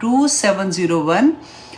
2701।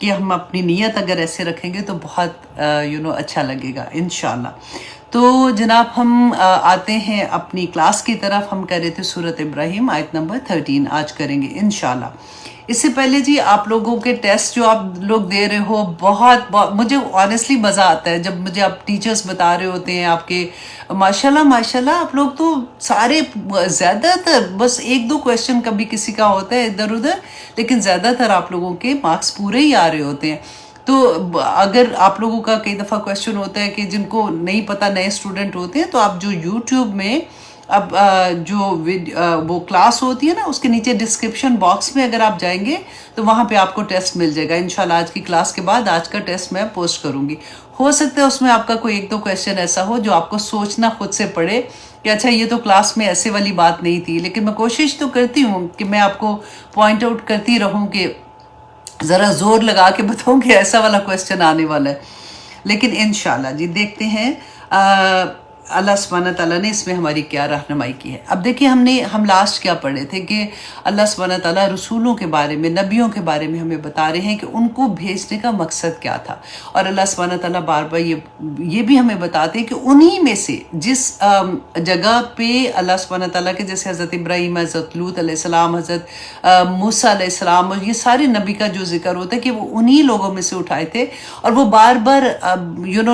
کہ ہم اپنی نیت اگر ایسے رکھیں گے تو بہت اچھا لگے گا انشاءاللہ. تو جناب ہم آتے ہیں اپنی کلاس کی طرف. ہم کر رہے تھے سورۃ ابراہیم آیت نمبر 13 آج کریں گے انشاءاللہ. اس سے پہلے جی آپ لوگوں کے ٹیسٹ جو آپ لوگ دے رہے ہو بہت مجھے آنیسٹلی مزہ آتا ہے جب مجھے آپ ٹیچرز بتا رہے ہوتے ہیں آپ کے ماشاءاللہ آپ لوگ تو سارے زیادہ تر بس 1-2 کویسچن کبھی کسی کا ہوتا ہے ادھر ادھر لیکن زیادہ تر آپ لوگوں کے مارکس پورے ہی آ رہے ہوتے ہیں. تو اگر آپ لوگوں کا کئی دفعہ کویسچن ہوتا ہے کہ جن کو نہیں پتہ نئے اسٹوڈنٹ ہوتے ہیں تو آپ جو یوٹیوب میں اب جو وہ کلاس ہوتی ہے نا اس کے نیچے ڈسکرپشن باکس میں اگر آپ جائیں گے تو وہاں پہ آپ کو ٹیسٹ مل جائے گا انشاءاللہ. آج کی کلاس کے بعد آج کا ٹیسٹ میں پوسٹ کروں گی. ہو سکتا ہے اس میں آپ کا کوئی 1-2 کویسچن ایسا ہو جو آپ کو سوچنا خود سے پڑے کہ اچھا یہ تو کلاس میں ایسے والی بات نہیں تھی, لیکن میں کوشش تو کرتی ہوں کہ میں آپ کو پوائنٹ آؤٹ کرتی رہوں کہ ذرا زور لگا کے بتاؤں کہ ایسا والا کویسچن آنے والا ہے. لیکن انشاءاللہ جی دیکھتے ہیں اللہ سبحانہ تعالیٰ نے اس میں ہماری کیا رہنمائی کی ہے. اب دیکھیں ہم لاسٹ کیا پڑھے تھے کہ اللہ سبحانہ تعالیٰ رسولوں کے بارے میں نبیوں کے بارے میں ہمیں بتا رہے ہیں کہ ان کو بھیجنے کا مقصد کیا تھا. اور اللہ سبحانہ تعالیٰ بار بار یہ بھی ہمیں بتاتے ہیں کہ انہی میں سے جس جگہ پہ اللہ سبحانہ تعالیٰ کے جیسے حضرت ابراہیم, حضرت لوط علیہ السلام, حضرت موسیٰ علیہ السلام اور یہ سارے نبی کا جو ذکر ہوتا ہے کہ وہ انہی لوگوں میں سے اٹھائے تھے اور وہ بار بار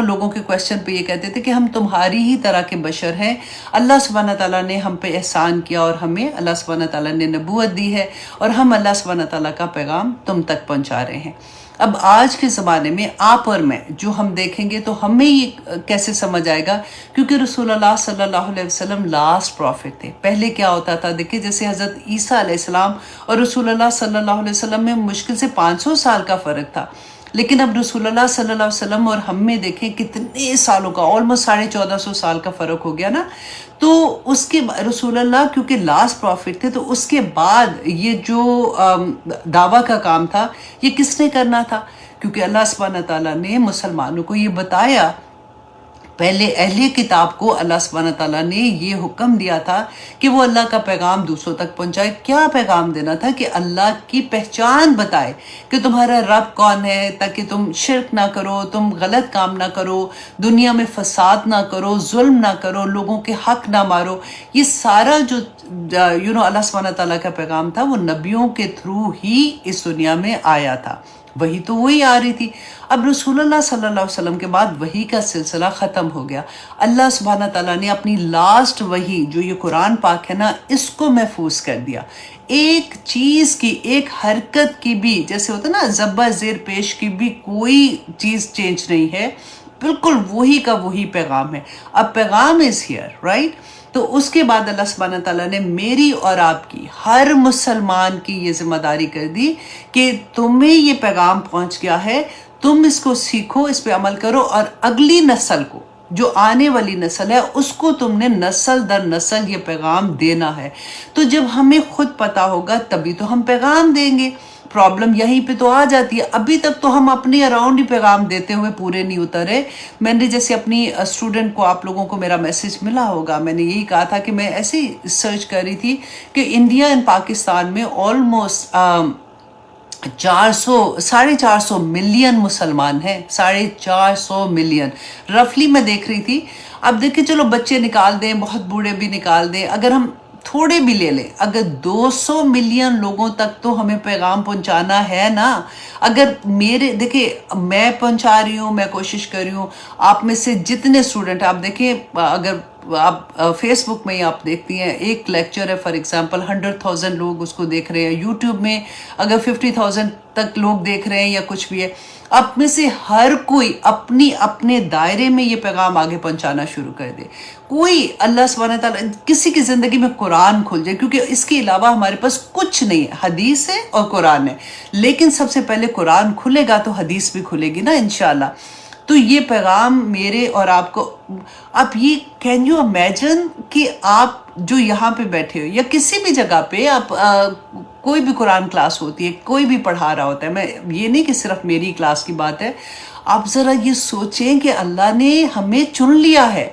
لوگوں کے کویسچن پہ یہ کہتے تھے کہ ہم تمہاری ہی طرح کے بشر ہیں. اللہ سبحانہ تعالیٰ نے ہم پہ احسان کیا اور ہمیں اللہ سبحانہ تعالیٰ نے نبوت دی ہے اور ہم اللہ سبحانہ تعالیٰ کا پیغام تم تک پہنچا رہے ہیں. اب آج کے زمانے میں آپ اور میں جو ہم دیکھیں گے تو ہمیں یہ کیسے سمجھ آئے گا کیونکہ رسول اللہ صلی اللہ علیہ وسلم لاسٹ پروفٹ تھے. پہلے کیا ہوتا تھا دیکھیں جیسے حضرت عیسیٰ علیہ السلام اور رسول اللہ صلی اللہ علیہ وسلم میں مشکل سے 500 سال کا فرق تھا, لیکن اب رسول اللہ صلی اللہ علیہ وسلم اور ہم میں دیکھیں کتنے سالوں کا آلموسٹ 1450 سال کا فرق ہو گیا نا. تو اس کے رسول اللہ کیونکہ لاسٹ پروفٹ تھے تو اس کے بعد یہ جو دعویٰ کا کام تھا یہ کس نے کرنا تھا کیونکہ اللہ سبحانہ تعالیٰ نے مسلمانوں کو یہ بتایا. پہلے اہل کتاب کو اللہ سبحانہ تعالیٰ نے یہ حکم دیا تھا کہ وہ اللہ کا پیغام دوسروں تک پہنچائے. کیا پیغام دینا تھا کہ اللہ کی پہچان بتائے کہ تمہارا رب کون ہے تاکہ تم شرک نہ کرو, تم غلط کام نہ کرو, دنیا میں فساد نہ کرو, ظلم نہ کرو, لوگوں کے حق نہ مارو. یہ سارا جو اللہ سبحانہ تعالیٰ کا پیغام تھا وہ نبیوں کے تھرو ہی اس دنیا میں آیا تھا. وہی تو وہی آ رہی تھی. اب رسول اللہ صلی اللہ علیہ وسلم کے بعد وحی کا سلسلہ ختم ہو گیا. اللہ سبحانہ تعالیٰ نے اپنی لاسٹ وحی جو یہ قرآن پاک ہے نا اس کو محفوظ کر دیا. ایک چیز کی ایک حرکت کی بھی جیسے ہوتا ہے نا زبر زیر پیش کی بھی کوئی چیز چینج نہیں ہے, بالکل وہی کا وہی پیغام ہے. اب پیغام از ہیئر رائٹ. تو اس کے بعد اللہ سبحانہ تعالیٰ نے میری اور آپ کی ہر مسلمان کی یہ ذمہ داری کر دی کہ تمہیں یہ پیغام پہنچ گیا ہے, تم اس کو سیکھو, اس پہ عمل کرو اور اگلی نسل کو جو آنے والی نسل ہے اس کو تم نے نسل در نسل یہ پیغام دینا ہے. تو جب ہمیں خود پتہ ہوگا تبھی تو ہم پیغام دیں گے. پرابلم یہیں پہ تو آ جاتی ہے. ابھی تک تو ہم اپنے اراؤنڈ ہی پیغام دیتے ہوئے پورے نہیں اترے. میں نے جیسے اپنی اسٹوڈنٹ کو آپ لوگوں کو میرا میسج ملا ہوگا, میں نے یہی کہا تھا کہ میں ایسے ہی سرچ کر رہی تھی کہ انڈیا اینڈ پاکستان میں آلموسٹ 450 ملین مسلمان ہیں. 450 ملین رفلی میں دیکھ رہی تھی. اب دیکھیں چلو بچے نکال دیں, بہت بوڑھے بھی نکال دیں, اگر ہم تھوڑے بھی لے لیں, اگر 200 ملین لوگوں تک تو ہمیں پیغام پہنچانا ہے نا. اگر دیکھیں میں پہنچا رہی ہوں, میں کوشش کر رہی ہوں, آپ میں سے جتنے اسٹوڈنٹ آپ دیکھیں, اگر آپ فیس بک میں ہی آپ دیکھتی ہیں ایک لیکچر ہے فار ایگزامپل 100,000 لوگ اس کو دیکھ رہے ہیں, یوٹیوب میں اگر 50,000 تک لوگ دیکھ رہے ہیں یا کچھ بھی ہے, آپ میں سے ہر کوئی اپنے دائرے میں یہ پیغام آگے پہنچانا شروع کر دے. کوئی اللہ سبحانہ تعالیٰ کسی کی زندگی میں قرآن کھل جائے, کیونکہ اس کے علاوہ ہمارے پاس کچھ نہیں ہے, حدیث ہے اور قرآن ہے, لیکن سب سے پہلے قرآن کھلے گا تو حدیث بھی کھلے گی نا انشاءاللہ. تو یہ پیغام میرے اور آپ کو, آپ یہ کین یو امیجن کہ آپ جو یہاں پہ بیٹھے ہو یا کسی بھی جگہ پہ آپ کوئی بھی قرآن کلاس ہوتی ہے, کوئی بھی پڑھا رہا ہوتا ہے, میں یہ نہیں کہ صرف میری کلاس کی بات ہے, آپ ذرا یہ سوچیں کہ اللہ نے ہمیں چن لیا ہے.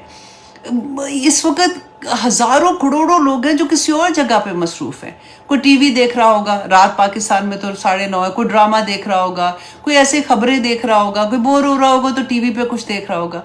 اس وقت ہزاروں کروڑوں لوگ ہیں جو کسی اور جگہ پہ مصروف ہیں. کوئی ٹی وی دیکھ رہا ہوگا، رات پاکستان میں تو 9:30 ہے، کوئی ڈرامہ دیکھ رہا ہوگا، کوئی ایسے خبریں دیکھ رہا ہوگا، کوئی بور ہو رہا ہوگا تو ٹی وی پہ کچھ دیکھ رہا ہوگا.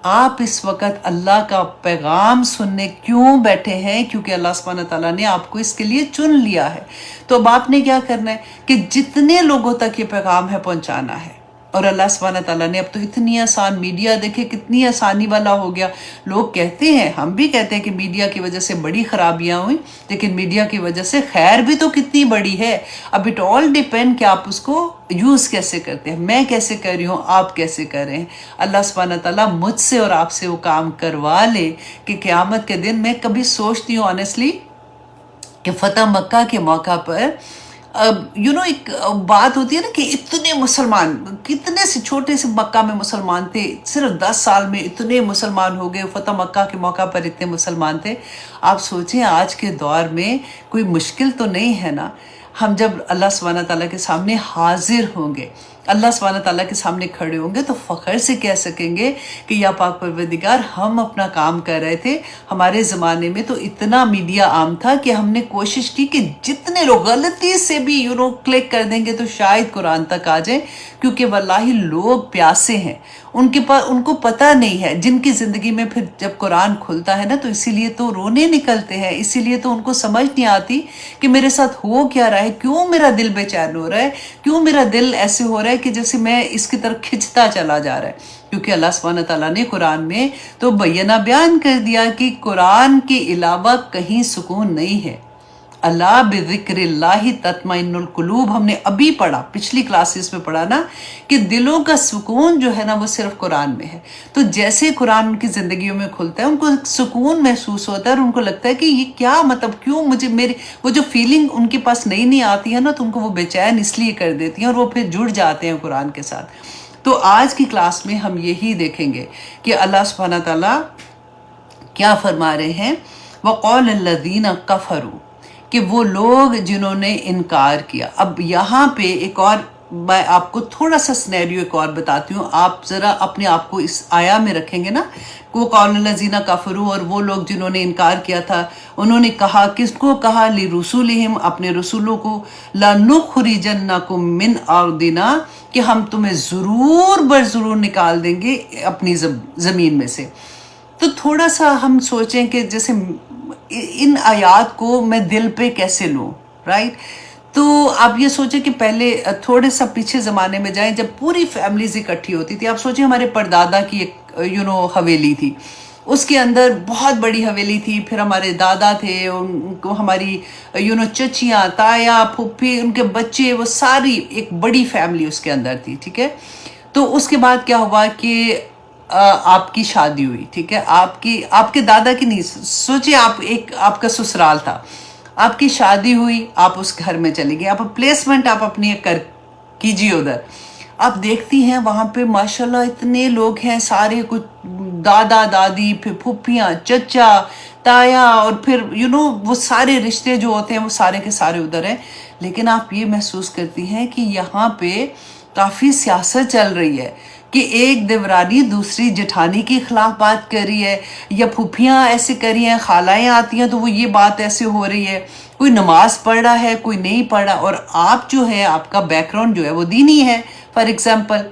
آپ اس وقت اللہ کا پیغام سننے کیوں بیٹھے ہیں؟ کیونکہ اللہ سبحانہ تعالیٰ نے آپ کو اس کے لیے چن لیا ہے. تو اب آپ نے کیا کرنا ہے کہ جتنے لوگوں تک یہ پیغام ہے پہنچانا ہے. اور اللہ سبحانہ تعالیٰ نے اب تو اتنی آسان، میڈیا دیکھے کتنی آسانی والا ہو گیا. لوگ کہتے ہیں، ہم بھی کہتے ہیں کہ میڈیا کی وجہ سے بڑی خرابیاں ہوئیں، لیکن میڈیا کی وجہ سے خیر بھی تو کتنی بڑی ہے. اب اٹ آل ڈیپینڈ کہ آپ اس کو یوز کیسے کرتے ہیں. میں کیسے کر رہی ہوں، آپ کیسے کر رہے ہیں. اللہ سبحانہ تعالیٰ مجھ سے اور آپ سے وہ کام کروا لے کہ قیامت کے دن میں کبھی سوچتی ہوں آنیسٹلی کہ فتح مکہ کے موقع پر ایک بات ہوتی ہے نا کہ اتنے مسلمان، کتنے سے چھوٹے سے مکہ میں مسلمان تھے، صرف 10 سال میں اتنے مسلمان ہو گئے. فتح مکہ کے موقع پر اتنے مسلمان تھے. آپ سوچیں آج کے دور میں کوئی مشکل تو نہیں ہے نا. ہم جب اللہ سبحانہ تعالیٰ کے سامنے حاضر ہوں گے، اللہ سبحانہ تعالیٰ کے سامنے کھڑے ہوں گے، تو فخر سے کہہ سکیں گے کہ یا پاک پروردگار، ہم اپنا کام کر رہے تھے. ہمارے زمانے میں تو اتنا میڈیا عام تھا کہ ہم نے کوشش کی کہ جتنے لوگ غلطی سے بھی کلک کر دیں گے تو شاید قرآن تک آ جائیں. کیونکہ واللہ لوگ پیاسے ہیں، ان کو پتہ نہیں ہے. جن کی زندگی میں پھر جب قرآن کھلتا ہے نا تو اسی لیے تو رونے نکلتے ہیں، اسی لیے تو ان کو سمجھ نہیں آتی کہ میرے ساتھ ہو کیا رہا ہے، کیوں میرا دل بے چین ہو رہا ہے، کیوں میرا دل ایسے ہو رہا ہے کہ جیسے میں اس کی طرف کھنچتا چلا جا رہا ہے. کیونکہ اللہ سبحانہ تعالیٰ نے قرآن میں تو بینہ بیان کر دیا کہ قرآن کے علاوہ کہیں سکون نہیں ہے. اللہ بذکر اللہ تطمئن القلوب، ہم نے ابھی پڑھا، پچھلی کلاسز میں پڑھا نا کہ دلوں کا سکون جو ہے نا وہ صرف قرآن میں ہے. تو جیسے قرآن ان کی زندگیوں میں کھلتا ہے، ان کو سکون محسوس ہوتا ہے اور ان کو لگتا ہے کہ یہ کیا مطلب، کیوں مجھے میری وہ جو فیلنگ ان کے پاس نئی آتی ہے نا تو ان کو وہ بے چین اس لیے کر دیتی ہیں اور وہ پھر جڑ جاتے ہیں قرآن کے ساتھ. تو آج کی کلاس میں ہم یہی دیکھیں گے کہ اللہ سبحانہ تعالیٰ کیا فرما رہے ہیں. وَقَالَ الَّذِينَ كَفَرُوا، کہ وہ لوگ جنہوں نے انکار کیا. اب یہاں پہ ایک اور میں آپ کو تھوڑا سا سنیریو ایک اور بتاتی ہوں. آپ ذرا اپنے آپ کو اس آیا میں رکھیں گے نا. وَقَالَ الَّذِينَ كَفَرُوا، اور وہ لوگ جنہوں نے انکار کیا تھا، انہوں نے کہا، کس کو کہا؟ لِرُسُولِهِمْ، اپنے رسولوں کو، لَنُخْرِجَنَّكُمْ مِنْ أَرْضِنَا، کہ ہم تمہیں ضرور برضرور نکال دیں گے اپنی زمین میں سے. تو تھوڑا سا ہم سوچیں کہ جیسے ان آیات کو میں دل پہ کیسے لوں، رائٹ. تو آپ یہ سوچیں کہ پہلے تھوڑے سا پیچھے زمانے میں جائیں جب پوری فیملیز اکٹھی ہوتی تھی. آپ سوچیں ہمارے پردادا کی ایک حویلی تھی، اس کے اندر بہت بڑی حویلی تھی. پھر ہمارے دادا تھے، ان کو ہماری چچیاں، تایا، پھوپھی، ان کے بچے، وہ ساری ایک بڑی فیملی اس کے اندر تھی. ٹھیک ہے. تو اس کے بعد کیا ہوا کہ آپ کی شادی ہوئی. ٹھیک ہے. آپ کے دادا کی نہیں، سوچیں آپ کا سسرال تھا، آپ کی شادی ہوئی، آپ اس گھر میں چلے گئے، آپ پلیسمنٹ آپ اپنی کیجیے ادھر. آپ دیکھتی ہیں وہاں پہ ماشاءاللہ اتنے لوگ ہیں، سارے کچھ دادا دادی، پھر پھوپھیاں، چچا، تایا، اور پھر وہ سارے رشتے جو ہوتے ہیں وہ سارے کے سارے ادھر ہیں. لیکن آپ یہ محسوس کرتی ہیں کہ یہاں پہ کافی سیاست چل رہی ہے کہ ایک دیورانی دوسری جٹھانی کے خلاف بات کر رہی ہے، یا پھوپھیاں ایسے کر رہی ہیں، خالائیں آتی ہیں تو وہ یہ بات ایسے ہو رہی ہے. کوئی نماز پڑھ رہا ہے، کوئی نہیں پڑھ رہا. اور آپ جو ہے، آپ کا بیک گراؤنڈ جو ہے وہ دینی ہے. فار ایگزامپل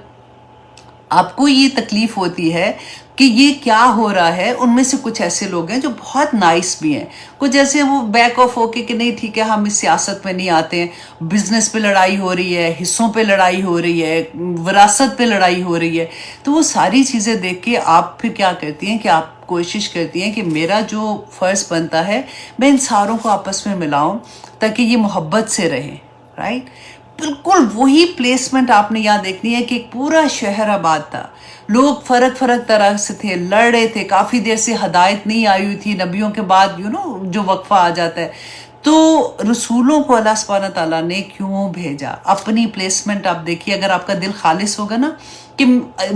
آپ کو یہ تکلیف ہوتی ہے کہ یہ کیا ہو رہا ہے. ان میں سے کچھ ایسے لوگ ہیں جو بہت نائس بھی ہیں، کچھ ایسے وہ بیک آف ہو کے کہ نہیں ٹھیک ہے ہم اس سیاست میں نہیں آتے ہیں. بزنس پہ لڑائی ہو رہی ہے، حصوں پہ لڑائی ہو رہی ہے، وراثت پہ لڑائی ہو رہی ہے. تو وہ ساری چیزیں دیکھ کے آپ پھر کیا کرتی ہیں کہ آپ کوشش کرتی ہیں کہ میرا جو فرض بنتا ہے میں ان ساروں کو آپس میں ملاؤں تاکہ یہ محبت سے رہیں، رائٹ. بالکل وہی پلیسمنٹ آپ نے یہاں دیکھنی ہے کہ ایک پورا شہر آباد تھا، لوگ فرق طرح سے تھے، لڑ رہے تھے. کافی دیر سے ہدایت نہیں آئی ہوئی تھی، نبیوں کے بعد جو وقفہ آ جاتا ہے. تو رسولوں کو اللہ سبحانہ تعالیٰ نے کیوں بھیجا؟ اپنی پلیسمنٹ آپ دیکھیے. اگر آپ کا دل خالص ہوگا نا کہ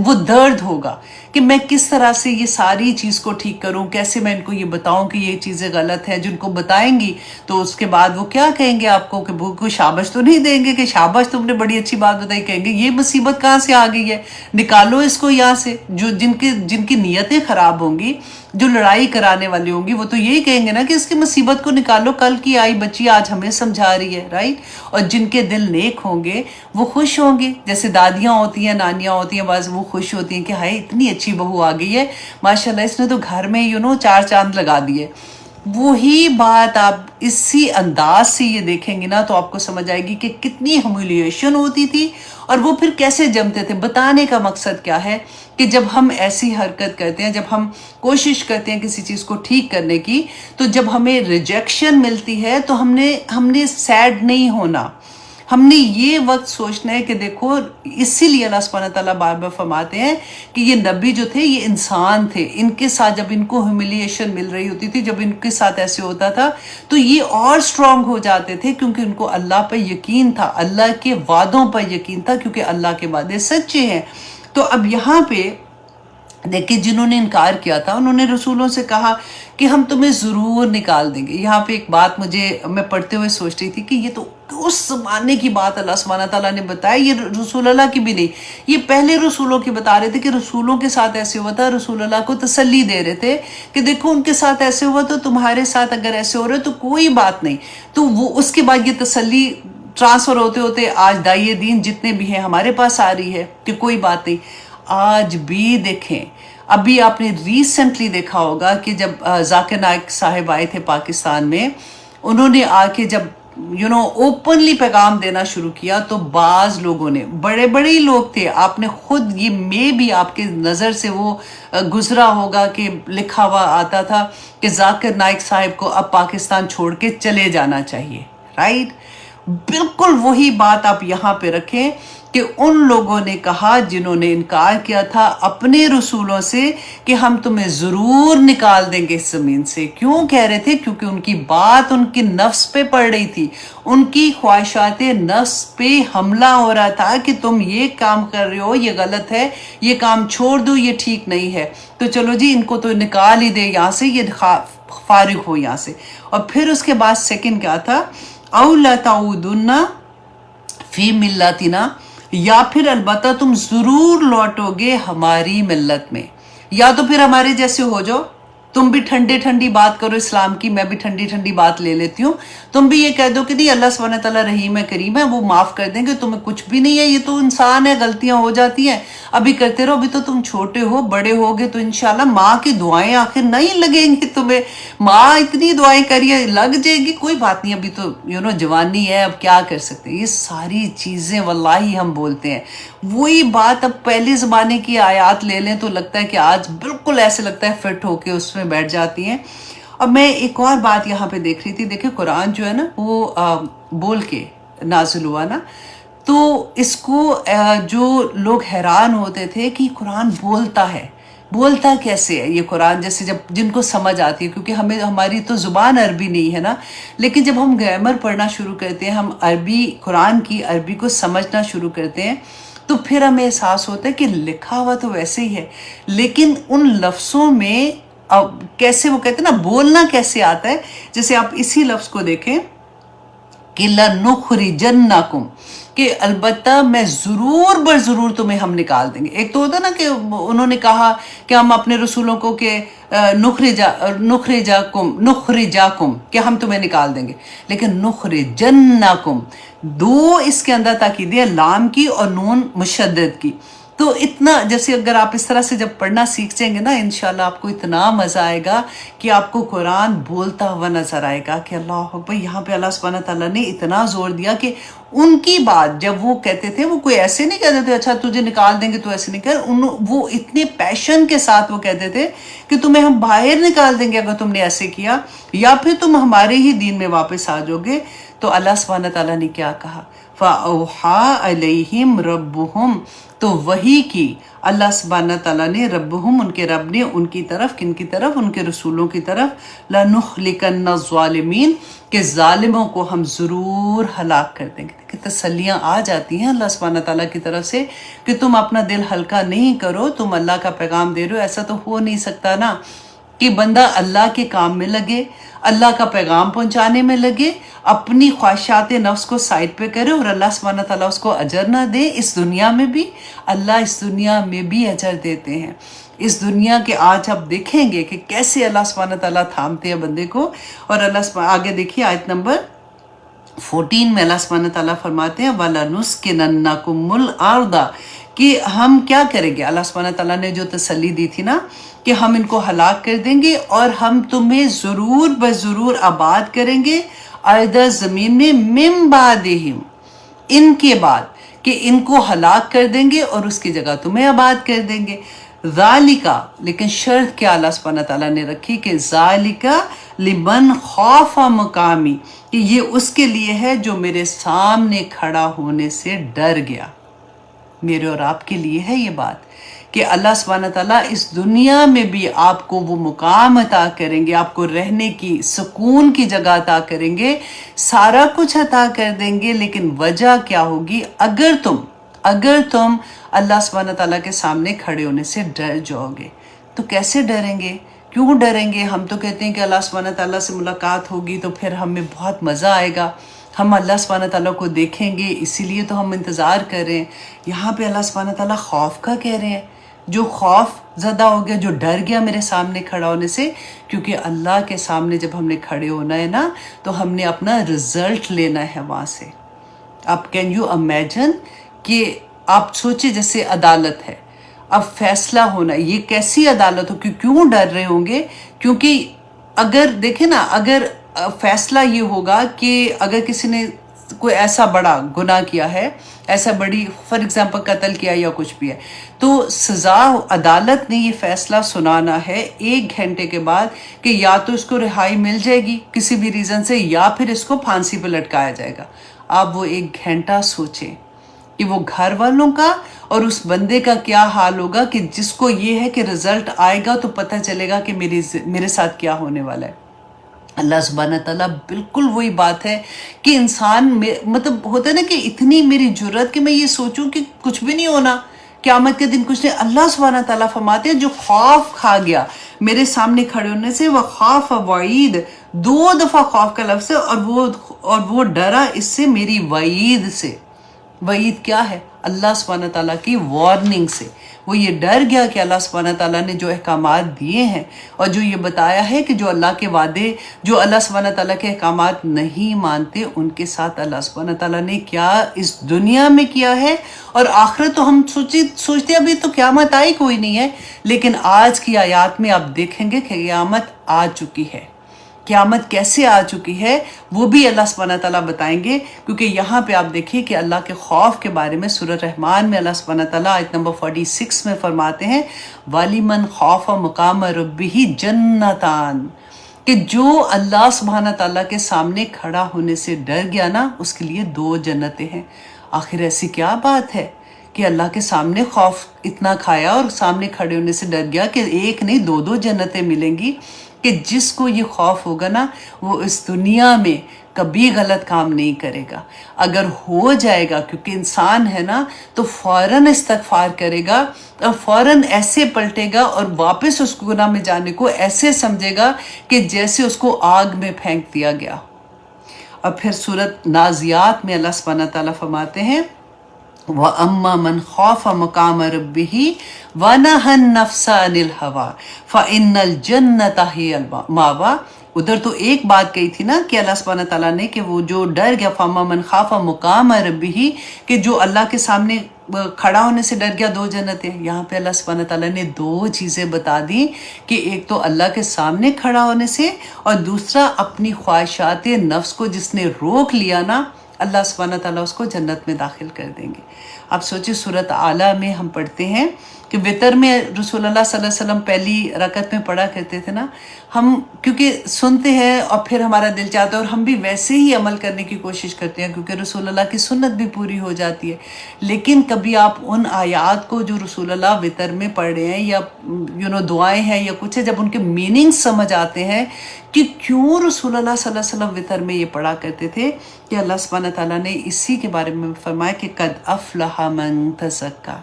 وہ درد ہوگا کہ میں کس طرح سے یہ ساری چیز کو ٹھیک کروں، کیسے میں ان کو یہ بتاؤں کہ یہ چیزیں غلط ہیں. جن کو بتائیں گی تو اس کے بعد وہ کیا کہیں گے آپ کو، کہ وہ کوئی شاباش تو نہیں دیں گے کہ شاباش تم نے بڑی اچھی بات بتائی. کہیں گے یہ مصیبت کہاں سے آ گئی ہے، نکالو اس کو یہاں سے. جن کی نیتیں خراب ہوں گی، جو لڑائی کرانے والے ہوں گی، وہ تو یہی کہیں گے نا کہ اس کی مصیبت کو نکالو، کل کی آئی بچی آج ہمیں سمجھا رہی ہے، رائٹ. اور جن کے دل نیک ہوں گے وہ خوش ہوں گے. جیسے دادیاں ہوتی ہیں، نانیاں ہوتی ہیں، بعض وہ خوش ہوتی ہیں کہ ہائے اتنی اچھی بہو آ گئی ہے، ماشاءاللہ اس نے تو گھر میں چار چاند لگا دیے. وہی بات آپ اسی انداز سے یہ دیکھیں گے نا تو آپ کو سمجھ آئے گی کہ کتنی ہیوملیشن ہوتی تھی اور وہ پھر کیسے جمتے تھے. بتانے کا مقصد کیا ہے کہ جب ہم ایسی حرکت کرتے ہیں، جب ہم کوشش کرتے ہیں کسی چیز کو ٹھیک کرنے کی، تو جب ہمیں ریجیکشن ملتی ہے تو ہم نے سیڈ نہیں ہونا. ہم نے یہ وقت سوچنا ہے کہ دیکھو، اسی لیے اللہ سبحانہ تعالیٰ بار بار فرماتے ہیں کہ یہ نبی جو تھے یہ انسان تھے. ان کے ساتھ جب ان کو ہیوملیشن مل رہی ہوتی تھی، جب ان کے ساتھ ایسے ہوتا تھا تو یہ اور سٹرونگ ہو جاتے تھے، کیونکہ ان کو اللہ پہ یقین تھا، اللہ کے وعدوں پر یقین تھا، کیونکہ اللہ کے وعدے سچے ہیں. تو اب یہاں پہ دیکھیں، جنہوں نے انکار کیا تھا انہوں نے رسولوں سے کہا کہ ہم تمہیں ضرور نکال دیں گے. یہاں پہ ایک بات میں پڑھتے ہوئے سوچ رہی تھی کہ یہ تو اس زمانے کی بات اللہ سبحانہ تعالیٰ نے بتایا، یہ رسول اللہ کی بھی نہیں، یہ پہلے رسولوں کی بتا رہے تھے کہ رسولوں کے ساتھ ایسے ہوا تھا. رسول اللہ کو تسلی دے رہے تھے کہ دیکھو ان کے ساتھ ایسے ہوا تو تمہارے ساتھ اگر ایسے ہو رہے تو کوئی بات نہیں. تو وہ اس کے بعد یہ تسلی ٹرانسفر ہوتے ہوتے آج داعی دین جتنے بھی ہیں ہمارے پاس آ رہی ہے کہ کوئی بات نہیں. آج بھی دیکھیں، ابھی آپ نے ریسنٹلی دیکھا ہوگا کہ جب ذاکر نائک صاحب آئے تھے پاکستان میں، انہوں نے آ کے جب اوپنلی پیغام دینا شروع کیا تو بعض لوگوں نے، بڑے بڑے لوگ تھے، آپ نے خود یہ میں بھی آپ کے نظر سے وہ گزرا ہوگا کہ لکھا ہوا آتا تھا کہ ذاکر نائک صاحب کو اب پاکستان چھوڑ کے چلے جانا چاہیے، رائٹ. بالکل وہی بات آپ یہاں پہ رکھیں کہ ان لوگوں نے کہا جنہوں نے انکار کیا تھا اپنے رسولوں سے کہ ہم تمہیں ضرور نکال دیں گے اس زمین سے. کیوں کہہ رہے تھے؟ کیونکہ ان کی بات ان کی نفس پہ پڑ رہی تھی، ان کی خواہشات نفس پہ حملہ ہو رہا تھا کہ تم یہ کام کر رہے ہو، یہ غلط ہے، یہ کام چھوڑ دو، یہ ٹھیک نہیں ہے، تو چلو جی ان کو تو نکال ہی دے یہاں سے، یہ فارغ ہو یہاں سے. اور پھر اس کے بعد سیکنڈ کیا تھا، او لا تعودن فی ملتنا، یا پھر البتہ تم ضرور لوٹو گے ہماری ملت میں، یا تو پھر ہمارے جیسے ہو جاؤ، تم بھی ٹھنڈی بات کرو اسلام کی، میں بھی ٹھنڈی بات لے لیتی ہوں. تم بھی یہ کہہ دو کہ نہیں اللہ سبحانہ تعالیٰ رحیم ہے کریم ہے، وہ معاف کر دیں گے، تمہیں کچھ بھی نہیں ہے، یہ تو انسان ہے، غلطیاں ہو جاتی ہیں، ابھی کرتے رہو، ابھی تو تم چھوٹے ہو، بڑے ہوگے تو انشاءاللہ ماں کی دعائیں آخر نہیں لگیں گی تمہیں، ماں اتنی دعائیں کریے لگ جائے گی، کوئی بات نہیں، ابھی تو جوانی ہے، اب کیا کر سکتے ہیں. یہ ساری چیزیں واللہ ہم بولتے ہیں. وہی بات اب پہلے زمانے کی آیات لے لیں تو لگتا ہے کہ آج بالکل ایسے لگتا ہے فٹ ہو کے اس میں بیٹھ جاتی ہیں. اب میں ایک اور بات یہاں پہ دیکھ رہی تھی، دیکھیں قرآن جو ہے نا وہ بول کے نازل ہوا نا، تو اس کو جو لوگ حیران ہوتے تھے کہ قرآن بولتا کیسے ہے یہ قرآن، جیسے جب جن کو سمجھ آتی ہے، کیونکہ ہماری تو زبان عربی نہیں ہے نا، لیکن جب ہم گرامر پڑھنا شروع کرتے ہیں، ہم قرآن کی عربی کو سمجھنا شروع کرتے ہیں، تو پھر ہمیں احساس ہوتا ہے کہ لکھا ہوا تو ویسے ہی ہے، لیکن ان لفظوں میں کیسے وہ کہتے ہیں نا بولنا کیسے آتا ہے. جیسے آپ اسی لفظ کو دیکھیں کہ لَنُخْرِجَنَّكُمْ، کہ البتہ میں ضرور ضرور تمہیں ہم نکال دیں گے. ایک تو ہوتا نا کہ انہوں نے کہا کہ ہم اپنے رسولوں کو کہ نخرجاکم کہ ہم تمہیں نکال دیں گے، لیکن نخرجنکم دو اس کے اندر تاکید ہے، لام کی اور نون مشدد کی. تو اتنا جیسے اگر آپ اس طرح سے جب پڑھنا سیکھ جائیں گے نا، انشاءاللہ آپ کو اتنا مزہ آئے گا کہ آپ کو قرآن بولتا ہوا نظر آئے گا کہ اللہ اکبر. یہاں پہ اللہ سبحانہ تعالیٰ نے اتنا زور دیا کہ ان کی بات جب وہ کہتے تھے، وہ کوئی ایسے نہیں کہتے تھے اچھا تجھے نکال دیں گے تو ایسے نہیں وہ اتنے پیشن کے ساتھ وہ کہتے تھے کہ تمہیں ہم باہر نکال دیں گے اگر تم نے ایسے کیا، یا پھر تم ہمارے ہی دین میں واپس آ جاؤ گے. تو اللہ سبحانہ تعالیٰ نے کیا کہا، فَأَوْحَىٰ عَلَيْهِمْ رَبُّهُمْ تو وحی کی اللہ سبحانہ تعالیٰ نے ربہم ان کے رب نے ان کی طرف کن کی طرف ان کے رسولوں کی طرف لَنُخْلِقَنَّ الظَّالِمِينَ کہ ظالموں کو ہم ضرور ہلاک کر دیں گے. کہ تسلیاں آ جاتی ہیں اللہ سبحانہ تعالیٰ کی طرف سے کہ تم اپنا دل ہلکا نہیں کرو, تم اللہ کا پیغام دے رہے ہو. ایسا تو ہو نہیں سکتا نا کہ بندہ اللہ کے کام میں لگے, اللہ کا پیغام پہنچانے میں لگے, اپنی خواہشات نفس کو سائڈ پہ کرے اور اللہ سبحانہ تعالیٰ اس کو اجر نہ دے. اس دنیا میں بھی اللہ اس دنیا میں بھی اجر دیتے ہیں. اس دنیا کے آج آپ دیکھیں گے کہ کیسے اللہ سبحانہ تعالیٰ تھامتے ہیں بندے کو. اور اللہ آگے دیکھیے آیت نمبر 14 میں اللہ سبحانہ تعالیٰ فرماتے ہیں وَلَنُسْكِنَنَّكُمُ الْأَرْضَ کہ ہم کیا کریں گے. اللہ سبحانہ تعالیٰ نے جو تسلی دی تھی نا کہ ہم ان کو ہلاک کر دیں گے اور ہم تمہیں ضرور بضرور آباد کریں گے ارض زمین میں من بعدہم ان کے بعد, کہ ان کو ہلاک کر دیں گے اور اس کی جگہ تمہیں آباد کر دیں گے. ذالکا لیکن شرط کیا اللہ سبحانہ تعالیٰ نے رکھی کہ ذالکا لمن خاف مقامی کہ یہ اس کے لیے ہے جو میرے سامنے کھڑا ہونے سے ڈر گیا. میرے اور آپ کے لیے ہے یہ بات کہ اللہ سبحانہ تعالیٰ اس دنیا میں بھی آپ کو وہ مقام عطا کریں گے, آپ کو رہنے کی سکون کی جگہ عطا کریں گے, سارا کچھ عطا کر دیں گے. لیکن وجہ کیا ہوگی اگر تم اللہ سبحانہ تعالیٰ کے سامنے کھڑے ہونے سے ڈر جاؤ گے. تو کیسے ڈریں گے, کیوں ڈریں گے؟ ہم تو کہتے ہیں کہ اللہ سبحانہ تعالیٰ سے ملاقات ہوگی تو پھر ہمیں بہت مزہ آئے گا, ہم اللہ سبحانہ تعالیٰ کو دیکھیں گے, اسی لیے تو ہم انتظار کر رہے ہیں. یہاں پہ اللہ سبحانہ تعالیٰ خوف کا کہہ رہے ہیں, جو خوف زدہ ہو گیا, جو ڈر گیا میرے سامنے کھڑا ہونے سے. کیونکہ اللہ کے سامنے جب ہم نے کھڑے ہونا ہے نا تو ہم نے اپنا رزلٹ لینا ہے وہاں سے. آپ کین یو امیجن کہ آپ سوچیں جیسے عدالت ہے, اب فیصلہ ہونا, یہ کیسی عدالت ہو, کیوں ڈر رہے ہوں گے؟ کیونکہ اگر دیکھیں نا, اگر فیصلہ یہ ہوگا کہ اگر کسی نے کوئی ایسا بڑا گناہ کیا ہے, ایسا بڑی فار ایگزامپل قتل کیا یا کچھ بھی ہے, تو سزا عدالت نے یہ فیصلہ سنانا ہے 1 گھنٹے کے بعد کہ یا تو اس کو رہائی مل جائے گی کسی بھی ریزن سے یا پھر اس کو پھانسی پہ لٹکایا جائے گا. آپ وہ 1 گھنٹہ سوچیں کہ وہ گھر والوں کا اور اس بندے کا کیا حال ہوگا کہ جس کو یہ ہے کہ رزلٹ آئے گا تو پتہ چلے گا کہ میرے ساتھ کیا ہونے والا ہے. اللہ سبحانہ تعالیٰ بالکل وہی بات ہے کہ انسان مطلب ہوتا ہے نا کہ اتنی میری جرت کہ میں یہ سوچوں کہ کچھ بھی نہیں ہونا, قیامت کے دن کچھ نہیں. اللہ سبحانہ تعالیٰ فرماتے ہیں جو خوف کھا گیا میرے سامنے کھڑے ہونے سے, وہ خوف وعید 2 دفعہ خوف کا لفظ ہے, اور وہ ڈرا اس سے میری وعید سے. وعید کیا ہے؟ اللہ سبحانہ تعالیٰ کی وارننگ سے. وہ یہ ڈر گیا کہ اللہ سبحانہ تعالیٰ نے جو احکامات دیے ہیں اور جو یہ بتایا ہے کہ جو اللہ کے وعدے, جو اللہ سبحانہ تعالیٰ کے احکامات نہیں مانتے ان کے ساتھ اللہ سبحانہ تعالیٰ نے کیا اس دنیا میں کیا ہے. اور آخرت تو ہم سوچتے ابھی تو قیامت آئی کوئی نہیں ہے, لیکن آج کی آیات میں آپ دیکھیں گے کہ قیامت آ چکی ہے. قیامت کیسے آ چکی ہے وہ بھی اللہ سبحانہ تعالیٰ بتائیں گے, کیونکہ یہاں پہ آپ دیکھیے کہ اللہ کے خوف کے بارے میں سورہ رحمان میں اللہ سبحانہ تعالیٰ آیت نمبر 46 میں فرماتے ہیں وَلِمَنْ خَافَ مَقَامَ رَبِّهِ جَنَّتَانِ کہ جو اللہ سبحانہ تعالیٰ کے سامنے کھڑا ہونے سے ڈر گیا نا اس کے لیے 2 جنتیں ہیں. آخر ایسی کیا بات ہے کہ اللہ کے سامنے خوف اتنا کھایا اور سامنے کھڑے ہونے سے ڈر گیا کہ 1 نہیں 2 جنتیں ملیں گی. کہ جس کو یہ خوف ہوگا نا وہ اس دنیا میں کبھی غلط کام نہیں کرے گا. اگر ہو جائے گا کیونکہ انسان ہے نا تو فوراً استغفار کرے گا اور فوراً ایسے پلٹے گا اور واپس اس گناہ میں جانے کو ایسے سمجھے گا کہ جیسے اس کو آگ میں پھینک دیا گیا. اور پھر سورۃ نازیات میں اللہ سبحانہ تعالیٰ فرماتے ہیں وَأَمَّا مَنْ خَافَ مَقَامَ رَبِّهِ وَنَهَى النَّفْسَ عَنِ الْهَوَىٰ فَإِنَّ الْجَنَّةَ هِيَ الْمَأْوَىٰ. ادھر تو ایک بات کہی تھی نا کہ اللہ سبحانہ تعالیٰ نے کہ وہ جو ڈر گیا فَأَمَّا مَنْ خَافَ مَقَامَ رَبِّهِ کہ جو اللہ کے سامنے کھڑا ہونے سے ڈر گیا 2 جنتیں. یہاں پہ اللہ سبحانہ تعالیٰ نے 2 چیزیں بتا دی کہ ایک تو اللہ کے سامنے کھڑا ہونے سے اور دوسرا اپنی خواہشات نفس کو جس نے روک لیا نا اللہ سبحانہ تعالیٰ اس کو جنت میں داخل کر دیں گے. آپ سوچیں سورۃ اعلیٰ میں ہم پڑھتے ہیں کہ وطر میں رسول اللہ صلی اللہ علیہ وسلم پہلی رکعت میں پڑھا کرتے تھے نا، ہم کیونکہ سنتے ہیں اور پھر ہمارا دل چاہتا ہے اور ہم بھی ویسے ہی عمل کرنے کی کوشش کرتے ہیں کیونکہ رسول اللہ کی سنت بھی پوری ہو جاتی ہے، لیکن کبھی آپ ان آیات کو جو رسول اللہ وطر میں پڑھ رہے ہیں یا دعائیں ہیں یا کچھ ہے، جب ان کے میننگ سمجھ آتے ہیں کہ کیوں رسول اللہ صلی اللہ علیہ وسلم وطر میں یہ پڑھا کرتے تھے، کہ اللہ سبحانہ تعالیٰ نے اسی کے بارے میں فرمایا کہ قد افلح من تزکا،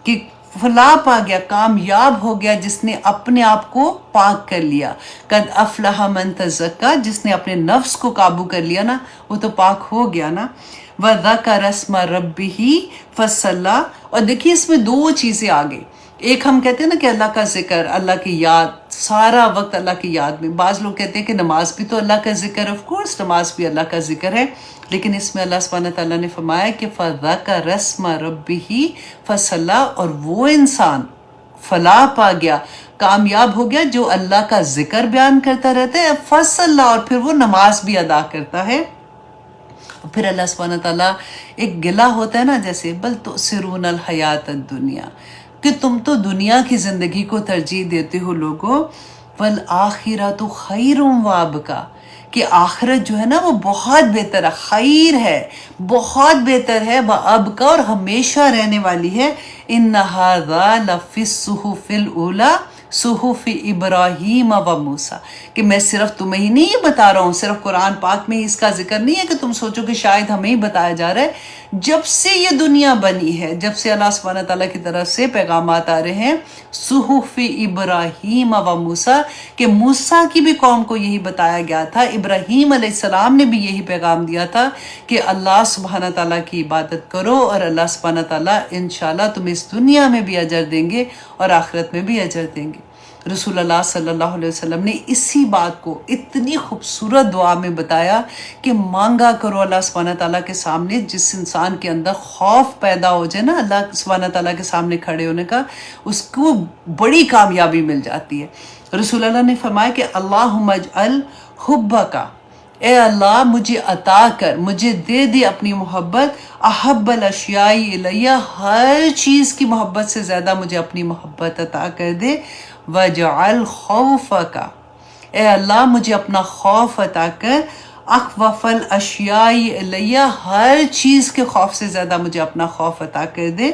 کہ فلاح پا گیا، کامیاب ہو گیا جس نے اپنے آپ کو پاک کر لیا۔ قد افلح من تزکا، جس نے اپنے نفس کو قابو کر لیا نا، وہ تو پاک ہو گیا نا۔ وَذَكَرَ اسْمَ رَبِّهِ فَصَلَّى، اور دیکھیے اس میں دو چیزیں آگے، ایک ہم کہتے ہیں نا کہ اللہ کا ذکر، اللہ کی یاد، سارا وقت اللہ کی یاد میں۔ بعض لوگ کہتے ہیں کہ نماز بھی تو اللہ کا ذکر، آف کورس نماز بھی اللہ کا ذکر ہے، لیکن اس میں اللہ سبحانہ تعالیٰ نے فرمایا کہ فَذَكَرَ اسْمَ رَبِّهِ فَصَلَّى، اور وہ انسان فلاح پا گیا، کامیاب ہو گیا جو اللہ کا ذکر بیان کرتا رہتا ہے، فَصَلَّى، اور پھر وہ نماز بھی ادا کرتا ہے۔ پھر اللہ سبحانہ تعالیٰ ایک گلہ ہوتا ہے نا، جیسے بل تؤثرون الحیات الدنیا، کہ تم تو دنیا کی زندگی کو ترجیح دیتے ہو لوگوں، والآخرۃ خیر وابقا، کہ آخرت جو ہے نا وہ بہت بہتر ہے، خیر ہے، بہت بہتر ہے، وابقا، اور ہمیشہ رہنے والی ہے۔ ان ھذا لفی الصحف الاولی صحف ابراہیم و موسیٰ، کہ میں صرف تمہیں ہی نہیں یہ بتا رہا ہوں، صرف قرآن پاک میں ہی اس کا ذکر نہیں ہے کہ تم سوچو کہ شاید ہمیں ہی بتایا جا رہا ہے، جب سے یہ دنیا بنی ہے، جب سے اللہ سبحانہ تعالیٰ کی طرف سے پیغامات آ رہے ہیں، صحف ابراہیم و موسیٰ، کہ موسیٰ کی بھی قوم کو یہی بتایا گیا تھا، ابراہیم علیہ السلام نے بھی یہی پیغام دیا تھا کہ اللہ سبحانہ تعالیٰ کی عبادت کرو اور اللہ سبحانہ تعالیٰ انشاءاللہ تمہیں اس دنیا میں بھی اجر دیں گے اور آخرت میں بھی اجر دیں گے۔ رسول اللہ صلی اللہ علیہ وسلم نے اسی بات کو اتنی خوبصورت دعا میں بتایا کہ مانگا کرو اللہ سبحانہ تعالیٰ کے سامنے، جس انسان کے اندر خوف پیدا ہو جائے نا اللہ سبحانہ تعالیٰ کے سامنے کھڑے ہونے کا، اس کو بڑی کامیابی مل جاتی ہے۔ رسول اللہ نے فرمایا کہ اللہم اجعل حبک، اے اللہ مجھے عطا کر، مجھے دے دے اپنی محبت، احب الاشیاء الیہ، ہر چیز کی محبت سے زیادہ مجھے اپنی محبت عطا کر دے، وَجْعَلْ خَوْفَكَ، اے اللہ مجھے اپنا خوف عطا کر، اخوف الاشیاء الیہ، ہر چیز کے خوف سے زیادہ مجھے اپنا خوف عطا کر دے۔